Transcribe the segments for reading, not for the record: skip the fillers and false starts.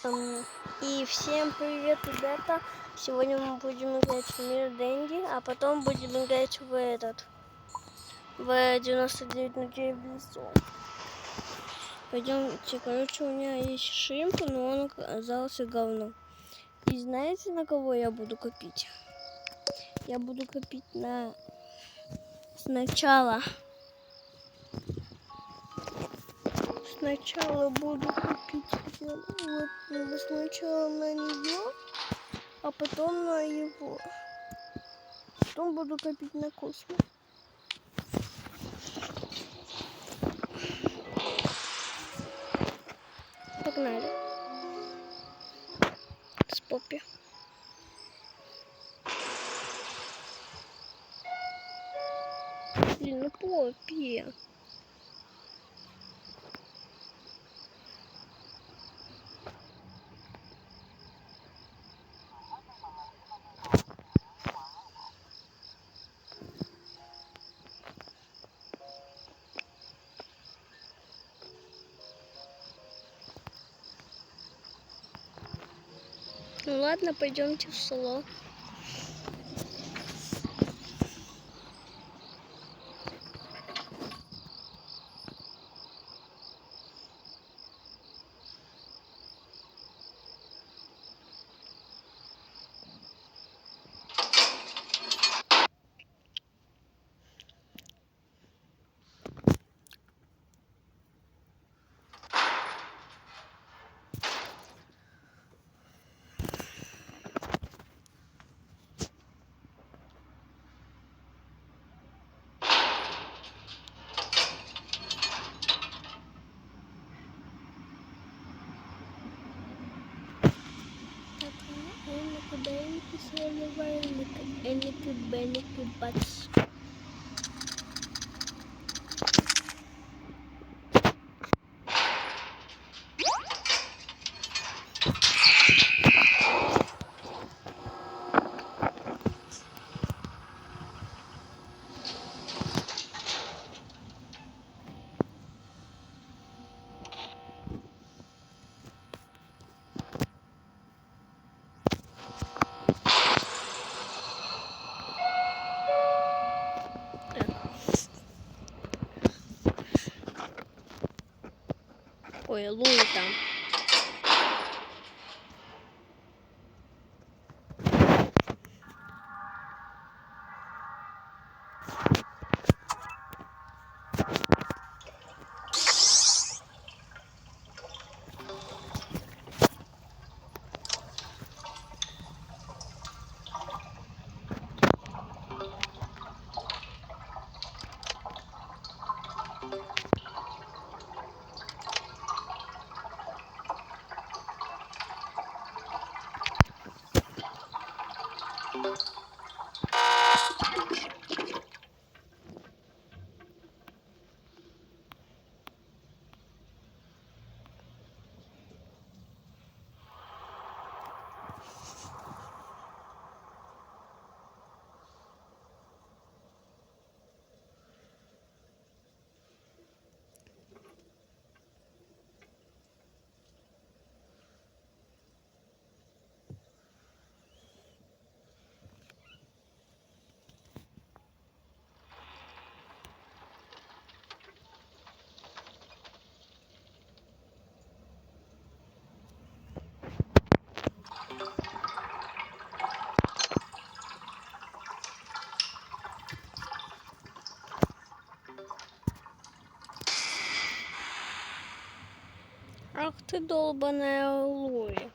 И всем привет, ребята! Сегодня мы будем играть в мир Денди, а потом будем играть в 99 ночей в лесу. Пойдемте, короче, у меня есть шримп, но он оказался говном. И знаете, на кого я буду копить? Я буду копить Сначала буду копить сначала на нее, а потом на его. Потом буду копить на космос. Погнали. С Поппи. Блин, ну Поппи. Ну ладно, пойдемте в село. Бац. Ой, Луи там. Ах ты долбаная Луи.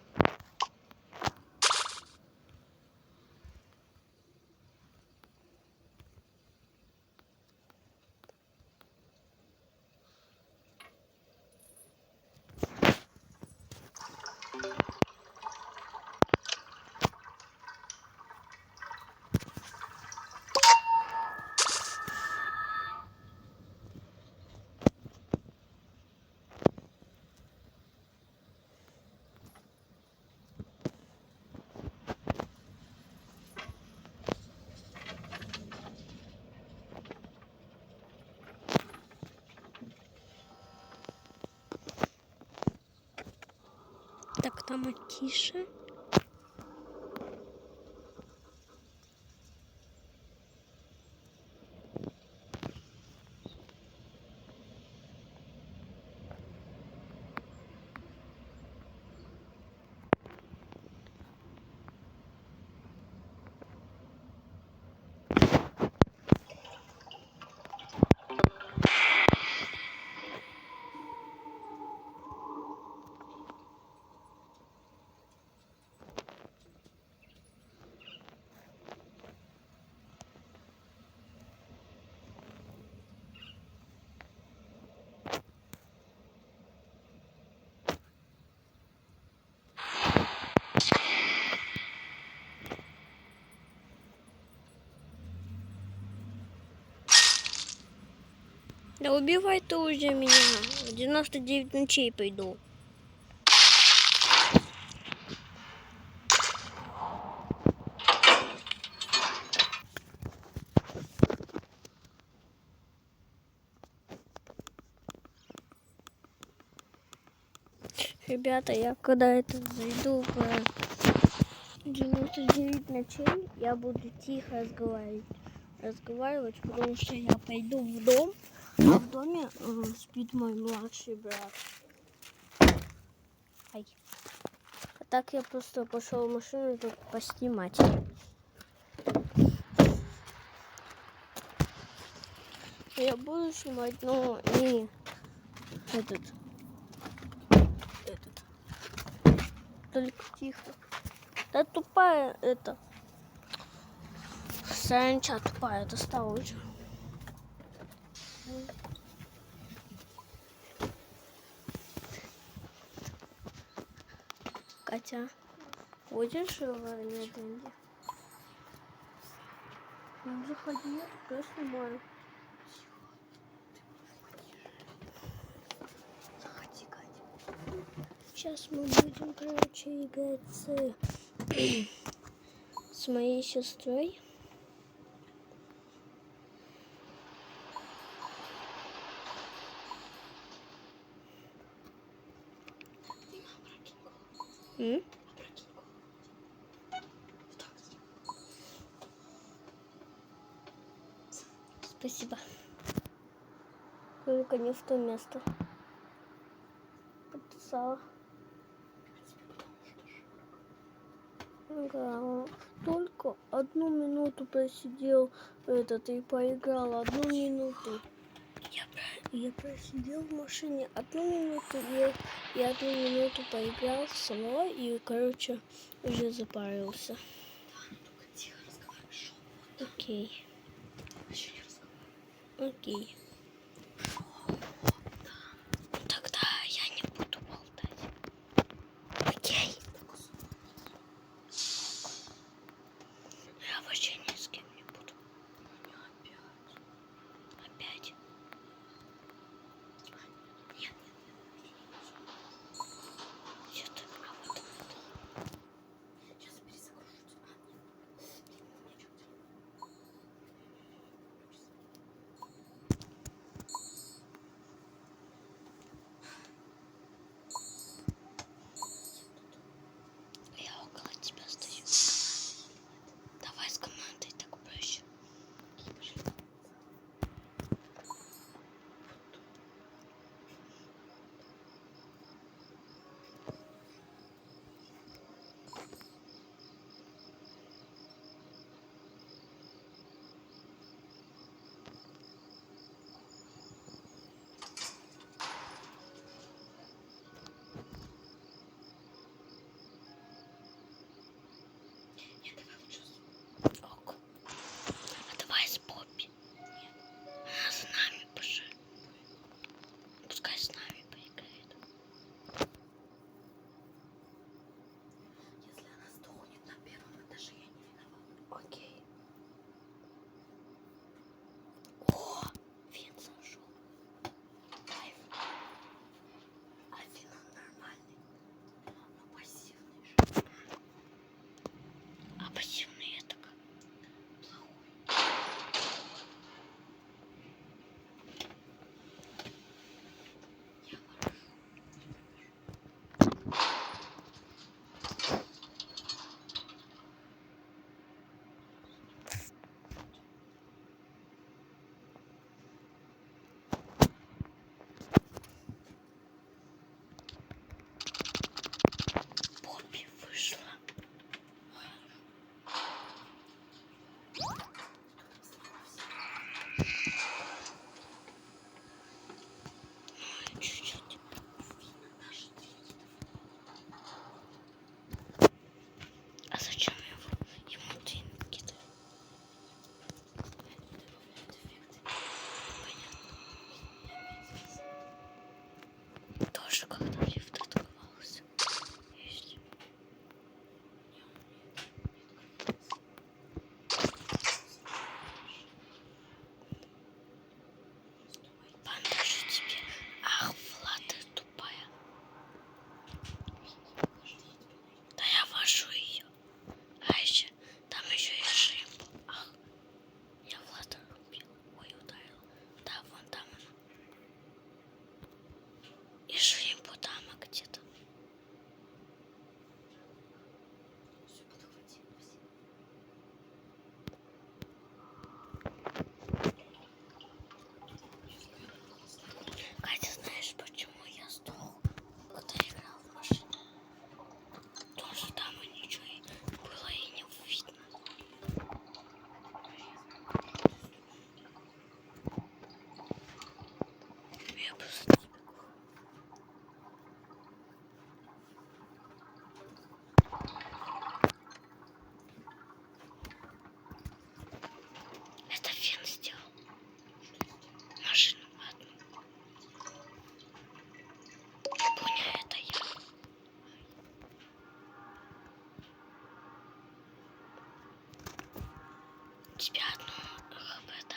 Так, там тише. Да убивай ты уже меня. В 99 ночей пойду. Ребята, я когда это зайду в 99 ночей, я буду тихо разговаривать, потому что я пойду в дом, а в доме спит мой младший брат. Ай. А так я просто пошел в машину только поснимать. Я буду снимать, но не этот. Только тихо. Да тупая это. Саранча тупая, это стало уже. Катя, будешь на деньги? Ну, заходи, я снимаю. Заходи, Катя. Сейчас мы будем, короче, играть с моей сестрой. Спасибо. Только не в то место. Подписала. Ага, только 1 минуту просидел и поиграл 1 минуту. Я просидел в машине 1 минуту и 1 минуту поиграл самого и, короче, уже запарился. Окей. Окей. Тогда я не буду болтать. Окей. Я вообще ни с кем не буду. Опять. Нет. Что-то вот. Сейчас перезагружу. Тебя одно хп, да.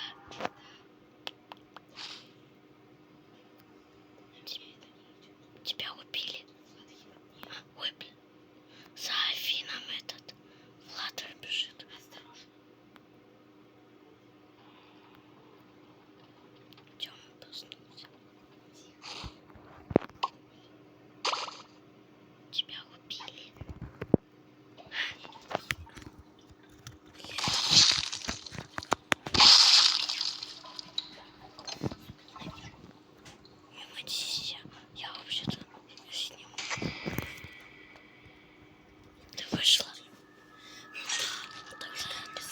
Тебя убили. Ой, блин. За Афином этот Владер бежит. Осторожно. Тёма проснулся. Тебя убили. Я вообще-то сниму. Ты вышла? Так что я без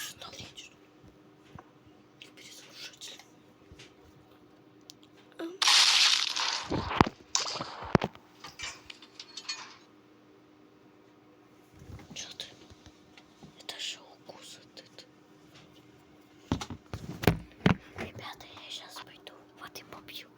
перезагружатель. Чё ты? Это же укус этот. Ребята, я сейчас пойду. Вот и побью.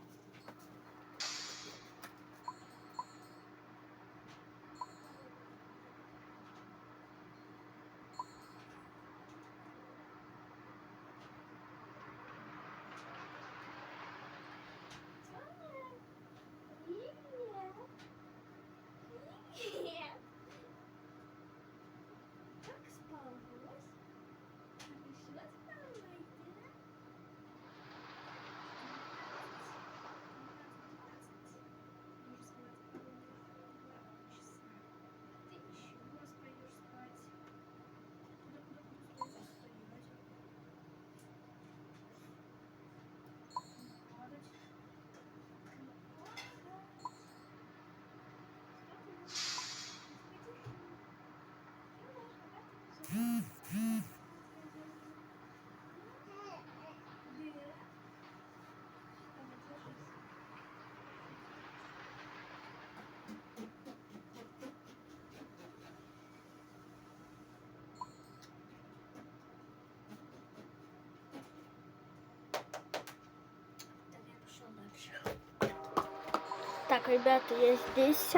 Так, ребята, я здесь.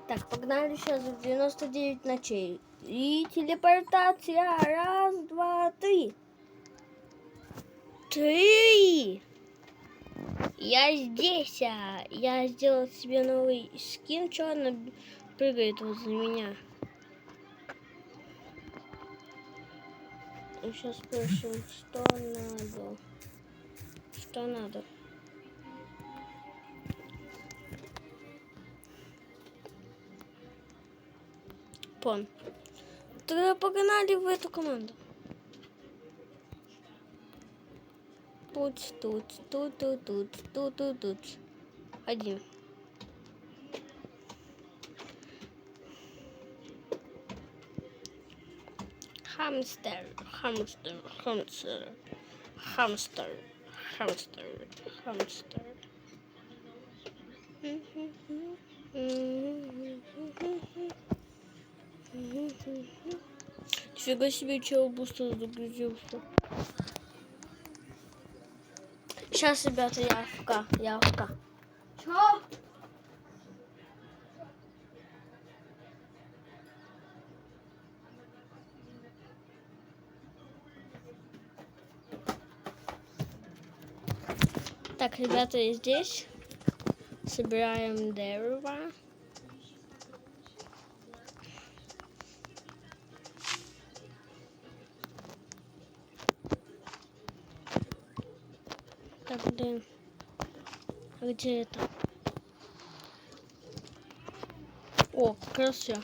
Так, погнали сейчас в 99 ночей. И телепортация. Раз, два, три. 3. Я здесь. Я сделал себе новый скин. Что она прыгает возле меня? И сейчас спросим, что надо. Что надо? Пон. Тогда погнали в эту команду. Тут. Один. Хамстер. Фига себе, чего быстро загрузился. Сейчас, ребята, я АФК. Чё? Так, ребята, я здесь. Собираем дерево. Так, где это? О, как раз все.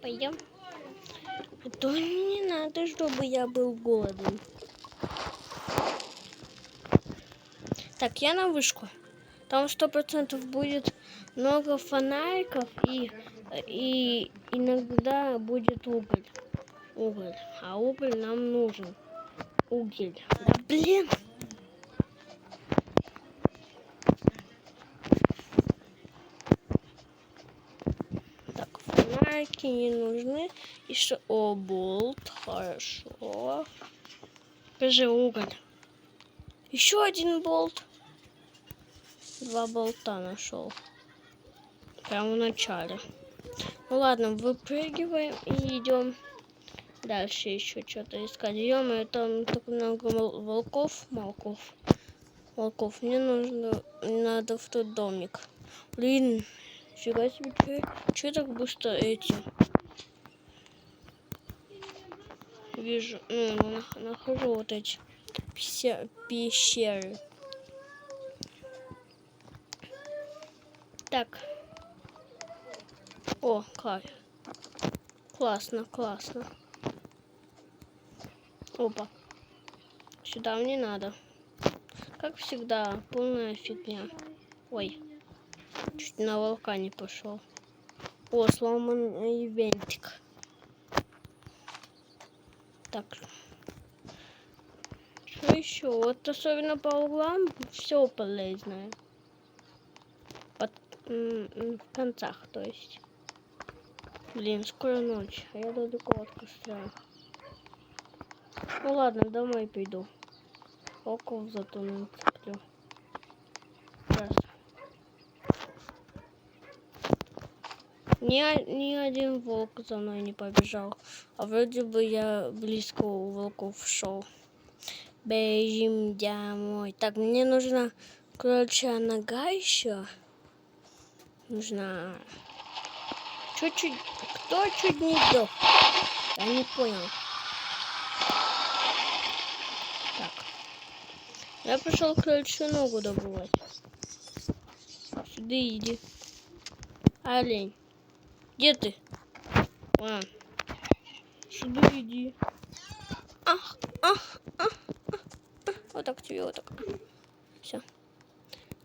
Пойдем. А то не надо, чтобы я был голоден. Так, я на вышку. Там 100% будет много фонариков и иногда будет уголь. А уголь нам нужен. Уголь. Да блин. Так, фонарики не нужны. И что? О, болт. Хорошо. Скажи, уголь. Еще один болт. 2 болта нашел. Прямо в начале. Ну ладно, выпрыгиваем и идем дальше еще что-то искать. Идем, там так много волков. Мне надо в тот домик. Блин, фига себе, что так быстро эти? Вижу, нахожу вот эти пещеры. Так. О, классно. Опа. Сюда мне надо. Как всегда, полная фигня. Ой. Чуть на волка не пошел. О, сломанный вентик. Так. Что еще? Вот особенно по углам все полезное. В концах, то есть. Блин, скоро ночь, а я далеко от костра. Ну ладно, домой пойду. Волков зато нацеплю. Раз. Ни один волк за мной не побежал. А вроде бы я близко у волков шел. Бежим домой. Так, мне нужна кроличья нога еще. Нужна... Чуть-чуть... Кто чуть не сдох? Я не понял. Так. Я пошел кроличью ногу добывать. Сюда иди. Олень. Где ты? Вон. Сюда иди. Ах. Вот так тебе, вот так. Все.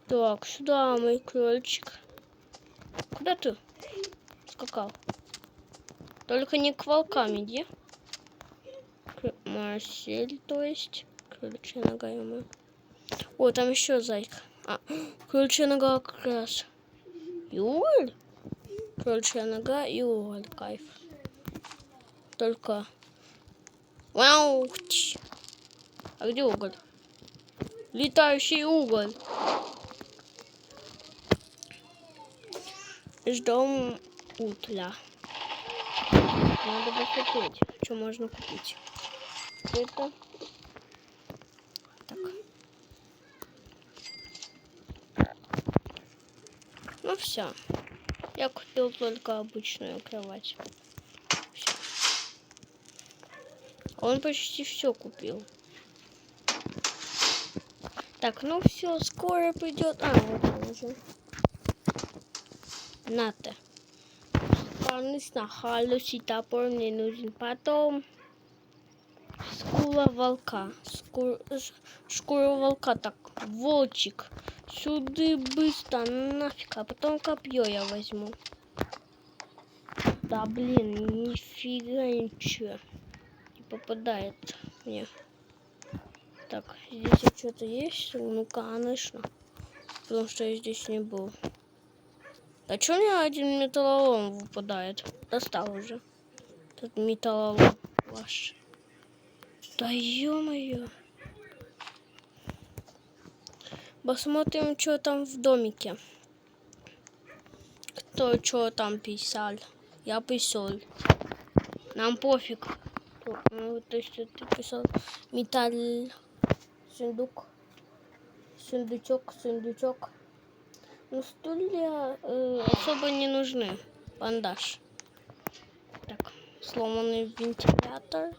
Так, сюда, мой крольчик. Куда ты скакал? Только не к волкам иди. Марсель, то есть. Кроличья нога ему. О, там еще зайка. Кроличья нога как раз. И уголь? Кроличья нога и уголь. Кайф. Только... Вау! А где уголь? Летающий уголь. Ждем утля. Надо посмотреть, что можно купить. Это... Так. Ну все. Я купил только обычную кровать. Всё. Он почти все купил. Так, ну все, скоро придет. Вот он уже. Нате. Парnis на халус и топор мне нужен. Потом шкура волка. Шкура волка, так, волчик. Сюда быстро, нафиг. А потом копье я возьму. Да блин, нифига ничего не попадает мне. Так, здесь что-то есть? Ну, конечно. Потому что я здесь не был. А чё мне один металлолом выпадает? Достал уже. Тут металлолом ваш. Да ё-моё. Посмотрим, что там в домике. Кто что там писал. Я писал. Нам пофиг. Ну, то есть ты писал металл. Сундук. Сундучок. Ну, стулья особо не нужны. Бандаж. Так, сломанный вентилятор.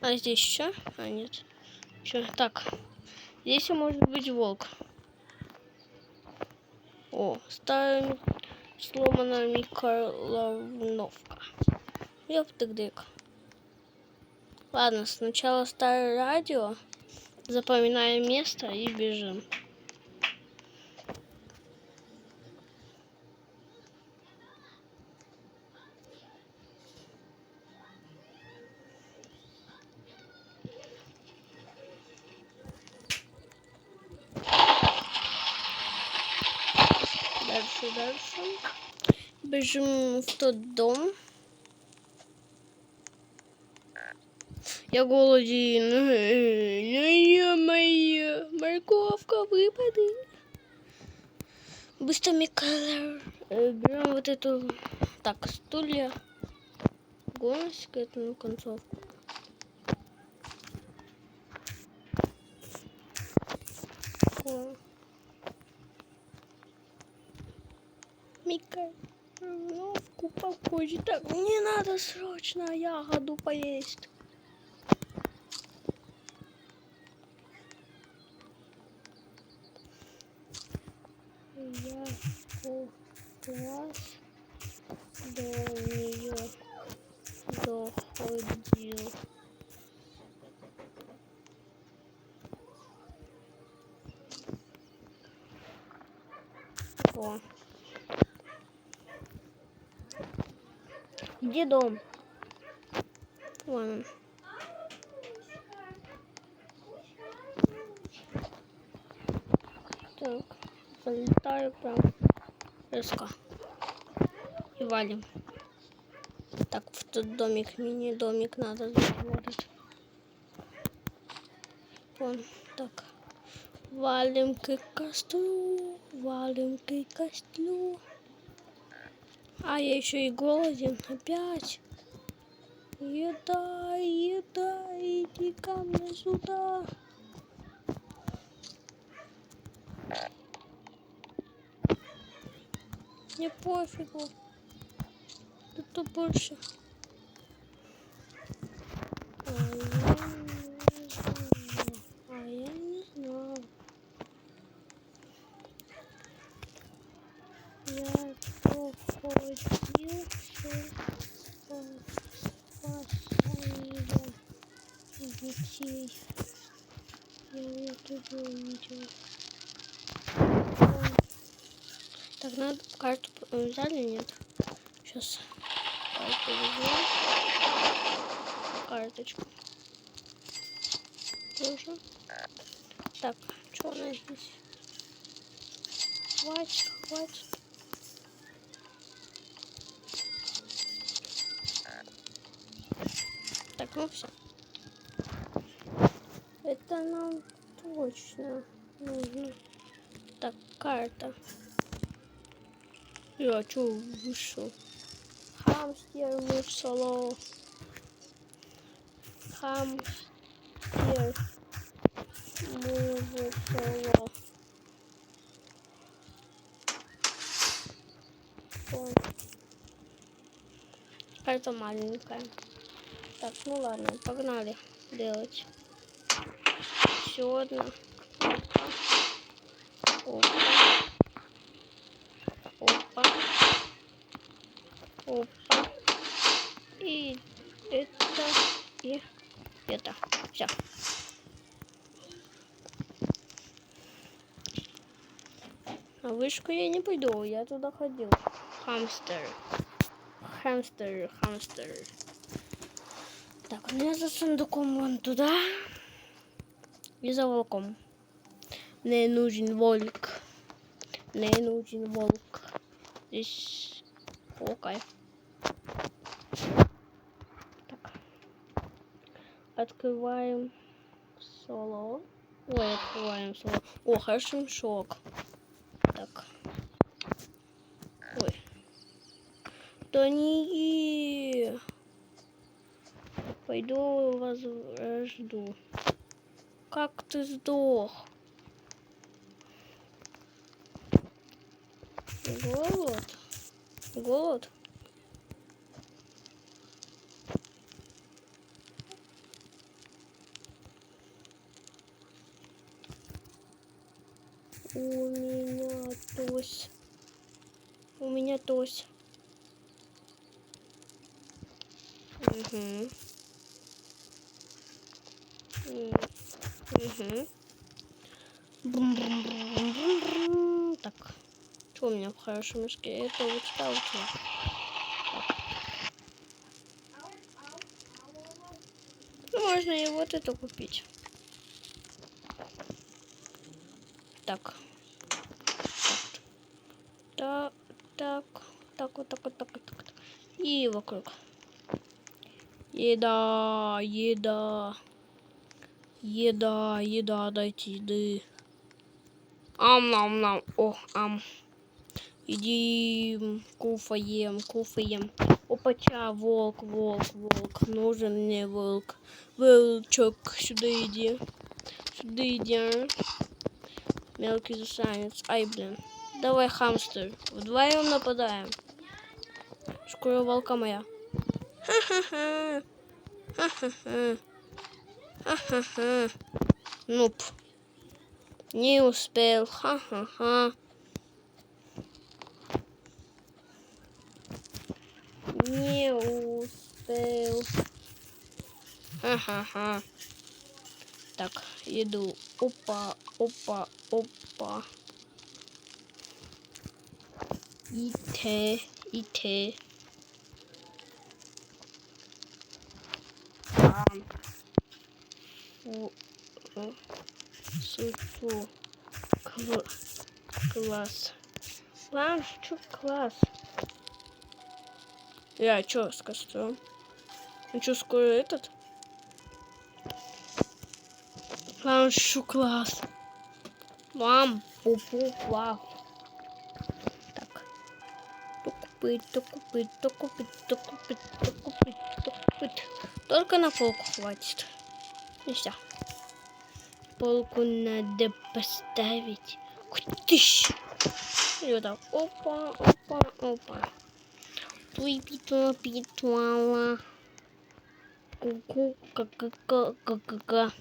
А здесь что? А, нет. Что? Так, здесь может быть волк. О, старая сломанная микроволновка. Ёптык-дык. Ладно, сначала старое радио. Запоминаем место и бежим. Дальше. Бежим в тот дом. Я голоден. Ну, ё-моё, морковка, выпады. Быстро Микелер. Берем вот эту... Так, стулья. Гоночка, к этому концовку. Мика, новку попозже. Так, мне надо срочно ягоду поесть. Я раз до нее доходил. О. Где дом? Вон он. Так, залетаю прям резко. И валим. Так, в тот домик, мини-домик надо заходить. Вон, так. Валим к костру, валим к костру. А я еще и голоден опять. Еда, еда, иди ко мне сюда. Мне пофигу. Тут больше. А я не знаю. Я походил спасания детей. Я этого видел. Так, надо карту взяли, нет? Сейчас карту возьмем. Карточку. Тоже. Так, что у нас здесь? Хватит, хватит. Так, ну все. Это нам точно нужно. Так, карта. Я чё вышел? Хамстер вышел. Хамстер вышел. Карта маленькая. Так, ну ладно, погнали делать. Еще одна. Опа. Опа. Опа. И это. И это. Все. На вышку я не пойду, я туда ходил. Хамстер. Хамстер, хамстер. Так, мне за сундуком вон туда. И за волком. Мне нужен волк. Мне нужен волк. Здесь волкай. Так. Открываем соло. Ой, открываем соло. О, хороший мешок. Так. Ой. Да не. Пойду возрожду. Как ты сдох? Голод? Голод? У меня тось. У меня тось. Угу. Угу. Бум-бум-бум-бум-бум. Так. Что у меня в хорошем мешке? Это вот что? Ну, можно и вот это купить. Так. Так, так, так, вот так, вот так, вот так. И вокруг. Еда, еда. Еда, еда, дайте еды. Ам-нам-нам. О, ам. Иди куфаем, куфаем. Опача, волк, волк, волк. Нужен мне волк. Волчок, сюда иди. Сюда иди, а? Мелкий засранец. Ай, блин. Давай, хамстер. Вдвоем нападаем. Шкура волка моя. Ха-ха-ха. Ха-ха-ха. Ха-ха-ха. Нуп. Не успел. Ха-ха-ха. Не успел. Ха-ха-ха. Так, иду. Опа, опа, опа. Ите. Су. Класс. Ланчу класс. Я чё с костром? Ну чё, скоро этот? Ланчу класс. Мам, пупу, класс. Так. То купить. Только на полку хватит. И все. Полку надо поставить. Тыщ. И вот так. Опа. Туи-питуала. Ку-ку-ка-ка-ка-ка-ка.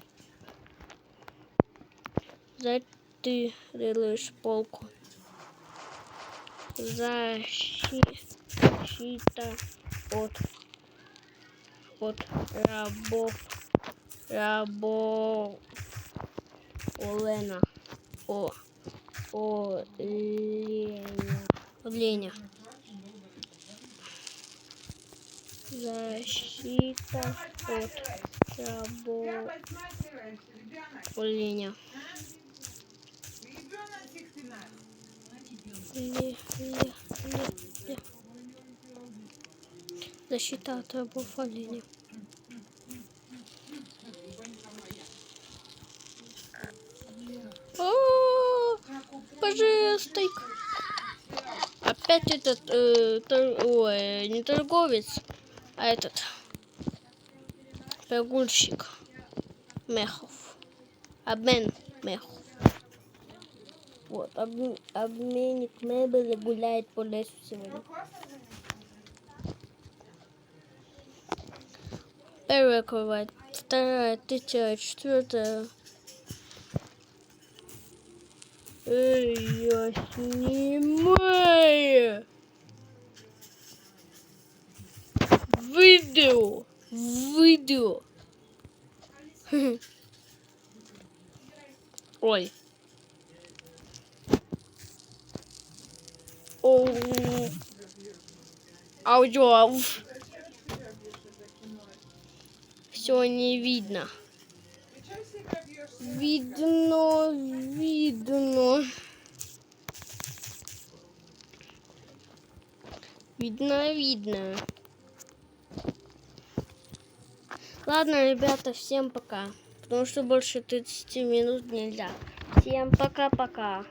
Ты делаешь полку. Защита от рабов. Оленя. Защита от рабов. Оленя. Защита от рабов оленя. Пожалуйста. Опять этот, не торговец, а этот прогульщик мехов. Обмен мехов. Вот, обменник мебели гуляет по лесу сегодня. Первая кровать, вторая, третья, четвертая. Я снимаю видео. Ой. Аудио. Все не видно. Видно. Видно. Ладно, ребята, всем пока. Потому что больше 30 минут нельзя. Всем пока-пока.